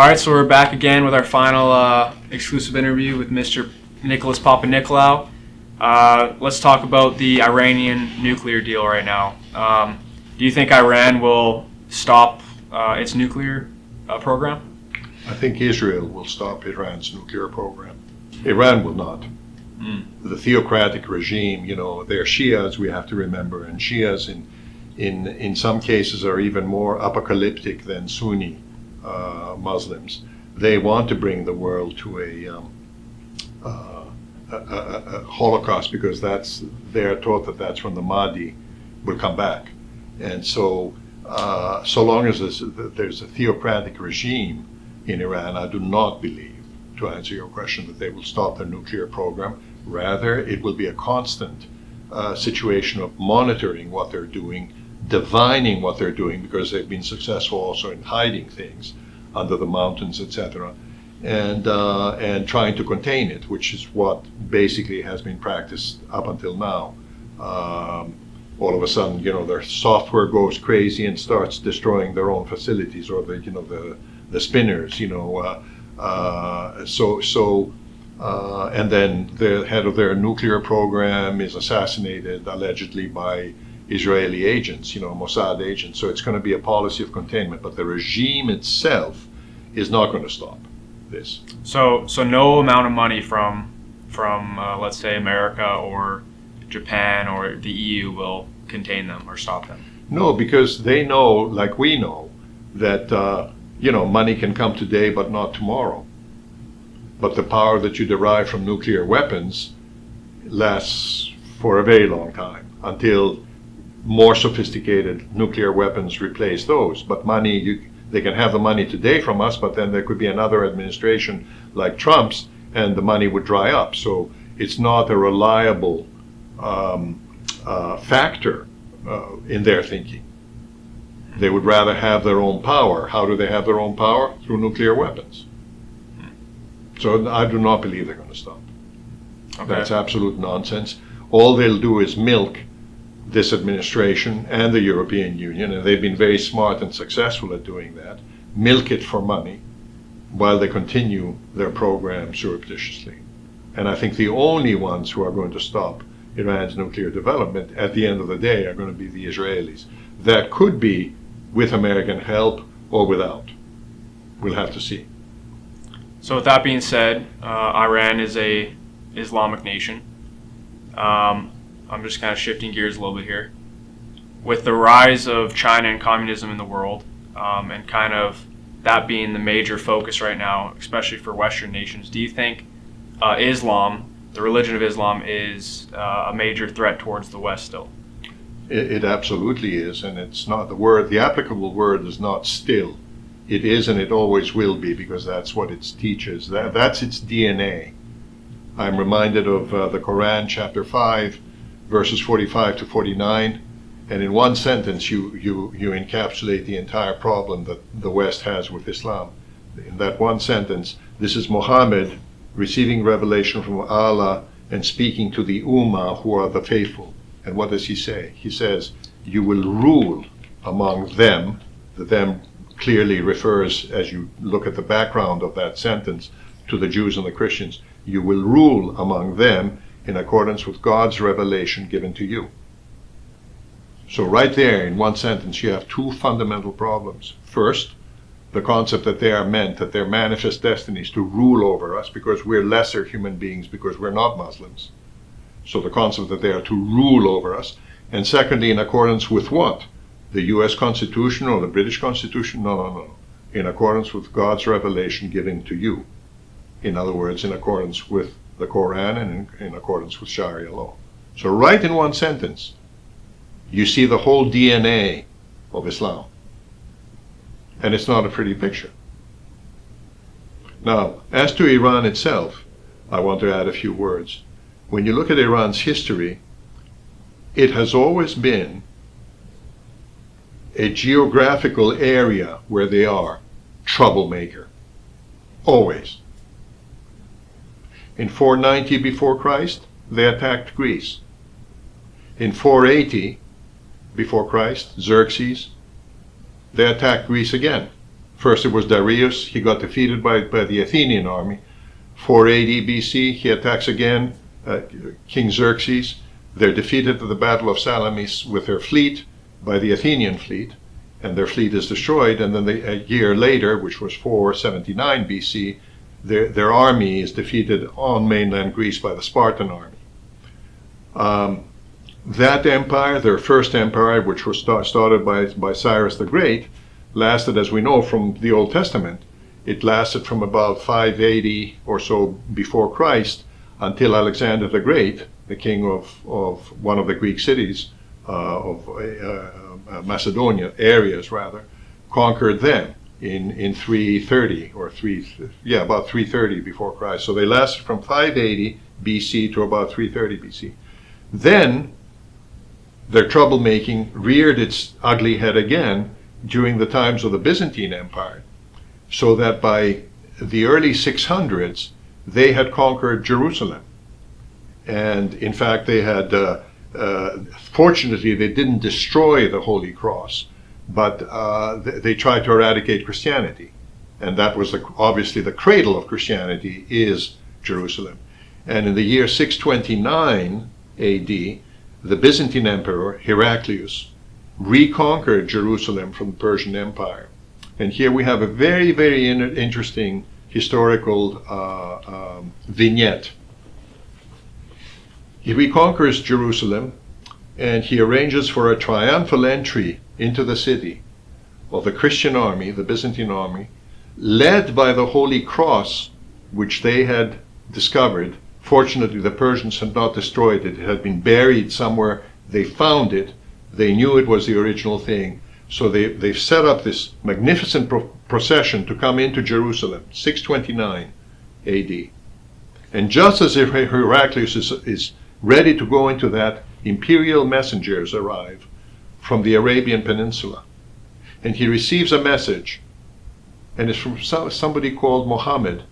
All right, so we're back again with our final exclusive interview with Mr. Nicholas Papanicolaou. Let's talk about the Iranian nuclear deal right now. Do you think Iran will stop its nuclear program? I think Israel will stop Iran's nuclear program. Iran will not. The theocratic regime, they're Shias, we have to remember, and Shias in some cases are even more apocalyptic than Sunni Muslims. They want to bring the world to a Holocaust because they're taught that that's when the Mahdi will come back. And so long as there's a theocratic regime in Iran, I do not believe, to answer your question, that they will stop their nuclear program. Rather, it will be a constant situation of monitoring what they're doing, divining what they're doing, because they've been successful also in hiding things under the mountains, etc., and trying to contain it, which is what basically has been practiced up until now. All of a sudden, their software goes crazy and starts destroying their own facilities, or the spinners, and then the head of their nuclear program is assassinated allegedly by Israeli agents, Mossad agents. So it's going to be a policy of containment, but the regime itself is not going to stop this. So no amount of money from let's say America or Japan or the EU will contain them or stop them? No, because they know, like we know, that money can come today but not tomorrow. But the power that you derive from nuclear weapons lasts for a very long time until more sophisticated nuclear weapons replace those. But money, they can have the money today from us, but then there could be another administration like Trump's, and the money would dry up. So it's not a reliable factor in their thinking. They would rather have their own power. How do they have their own power? Through nuclear weapons. So I do not believe they're going to stop. Okay. That's absolute nonsense. All they'll do is milk this administration and the European Union, and they've been very smart and successful at doing that, milk it for money while they continue their program surreptitiously. And I think the only ones who are going to stop Iran's nuclear development at the end of the day are going to be the Israelis. That could be with American help or without. We'll have to see. So with that being said, Iran is a Islamic nation. I'm just kind of shifting gears a little bit here. With the rise of China and communism in the world, and kind of that being the major focus right now, especially for Western nations, do you think Islam, the religion of Islam, is a major threat towards the West still? It absolutely is, and it's not the applicable word is not still. It is, and it always will be, because that's what it teaches. That's its DNA. I'm reminded of the Quran, chapter 5, verses 45 to 49, and in one sentence you encapsulate the entire problem that the West has with Islam. In that one sentence, this is Muhammad receiving revelation from Allah and speaking to the Ummah, who are the faithful. And what does he say? He says, you will rule among them. The them clearly refers, as you look at the background of that sentence, to the Jews and the Christians. You will rule among them in accordance with God's revelation given to you. So right there, in one sentence, you have two fundamental problems. First, the concept that they are meant, that their manifest destinies to rule over us, because we're lesser human beings, because we're not Muslims. So the concept that they are to rule over us. And secondly, in accordance with what? The US Constitution or the British Constitution? No. In accordance with God's revelation given to you. In other words, in accordance with the Quran and in accordance with Sharia law. So right in one sentence, you see the whole DNA of Islam. And it's not a pretty picture. Now, as to Iran itself, I want to add a few words. When you look at Iran's history, it has always been a geographical area where they are troublemaker. Always. In 490 before Christ, they attacked Greece. In 480 before Christ, Xerxes, they attacked Greece again. First it was Darius. He got defeated by the Athenian army. 480 BC, he attacks again King Xerxes. They're defeated at the Battle of Salamis with their fleet by the Athenian fleet, and their fleet is destroyed. And then a year later, which was 479 BC, their army is defeated on mainland Greece by the Spartan army. That empire, their first empire, which was started by Cyrus the Great, lasted, as we know from the Old Testament, it lasted from about 580 or so before Christ until Alexander the Great, the king of one of the Greek cities, of Macedonia, areas rather, conquered them in 330 or about 330 before Christ. So they lasted from 580 BC to about 330 BC. Then their troublemaking reared its ugly head again during the times of the Byzantine Empire, so that by the early 600s they had conquered Jerusalem. And in fact they had, fortunately they didn't destroy the Holy Cross, but they tried to eradicate Christianity. And that was obviously the cradle of Christianity is Jerusalem. And in the year 629 AD, the Byzantine Emperor Heraclius reconquered Jerusalem from the Persian Empire. And here we have a very, very interesting historical vignette. He reconquers Jerusalem, and he arranges for a triumphal entry into the city of the Christian army, the Byzantine army, led by the Holy Cross, which they had discovered. Fortunately, the Persians had not destroyed it. It had been buried somewhere. They found it. They knew it was the original thing. So they've set up this magnificent procession to come into Jerusalem, 629 AD. And just as Heraclius is ready to go into that, imperial messengers arrive from the Arabian Peninsula. And he receives a message, and it's from somebody called Muhammad.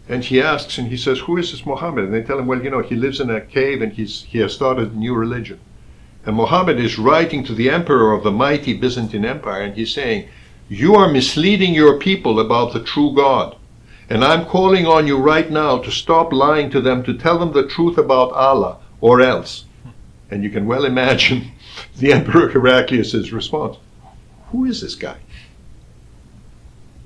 And he asks, and he says, who is this Muhammad? And they tell him, well, he lives in a cave and he has started a new religion. And Muhammad is writing to the emperor of the mighty Byzantine Empire, and he's saying, you are misleading your people about the true God. And I'm calling on you right now to stop lying to them, to tell them the truth about Allah, or else. And you can well imagine the Emperor Heraclius' response. Who is this guy?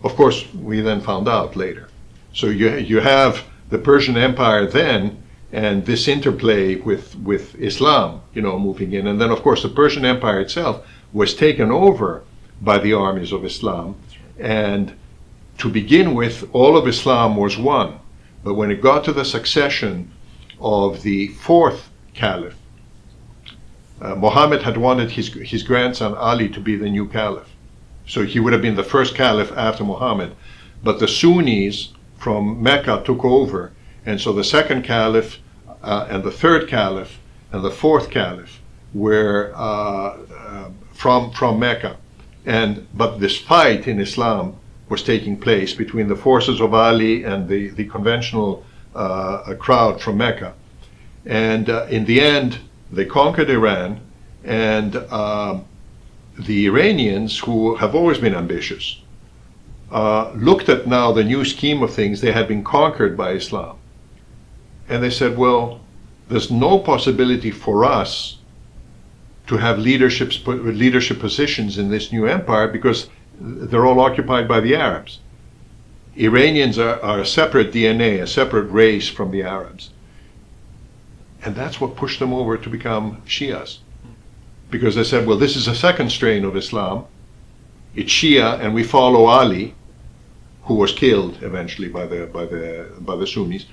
Of course, we then found out later. So you have the Persian Empire then, and this interplay with Islam, moving in. And then, of course, the Persian Empire itself was taken over by the armies of Islam. And to begin with, all of Islam was one. But when it got to the succession of the fourth caliph, Muhammad had wanted his grandson Ali to be the new caliph. So he would have been the first caliph after Muhammad. But the Sunnis from Mecca took over. And so the second caliph and the third caliph and the fourth caliph were from Mecca. But this fight in Islam was taking place between the forces of Ali and the conventional crowd from Mecca. And in the end, they conquered Iran, and the Iranians, who have always been ambitious, looked at now the new scheme of things. They had been conquered by Islam. And they said, well, there's no possibility for us to have leadership positions in this new empire because they're all occupied by the Arabs. Iranians are a separate DNA, a separate race from the Arabs. And that's what pushed them over to become Shias. Because they said, well, this is a second strain of Islam. It's Shia, and we follow Ali, who was killed eventually by the Sunnis.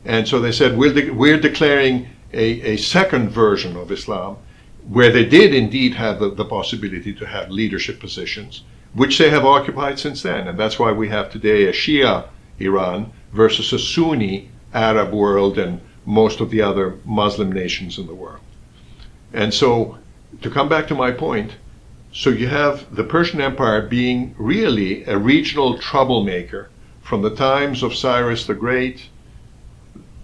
And so they said, we're declaring a second version of Islam, where they did indeed have the possibility to have leadership positions, which they have occupied since then. And that's why we have today a Shia Iran versus a Sunni Arab world and most of the other Muslim nations in the world. And so, to come back to my point, so you have the Persian Empire being really a regional troublemaker from the times of Cyrus the Great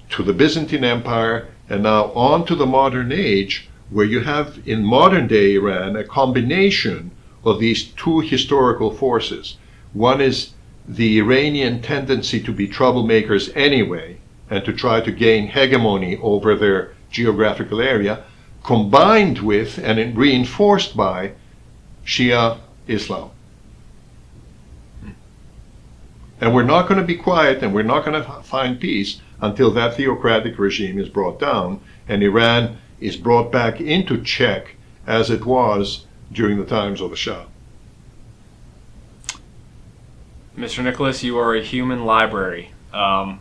to the Byzantine Empire, and now on to the modern age, where you have in modern day Iran a combination of these two historical forces, One is the Iranian tendency to be troublemakers anyway and to try to gain hegemony over their geographical area, combined with and reinforced by Shia Islam. And we're not going to be quiet, and we're not going to find peace until that theocratic regime is brought down and Iran is brought back into check as it was during the times of the Shah. Mr. Nicholas, you are a human library.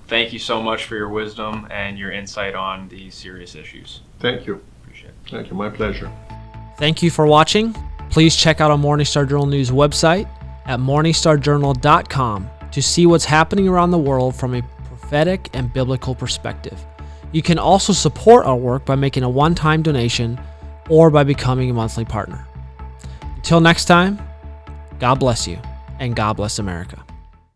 Thank you so much for your wisdom and your insight on these serious issues. Thank you. Appreciate it. Thank you. My pleasure. Thank you for watching. Please check out our Morningstar Journal News website at morningstarjournal.com to see what's happening around the world from a prophetic and biblical perspective. You can also support our work by making a one-time donation or by becoming a monthly partner. Until next time, God bless you, and God bless America.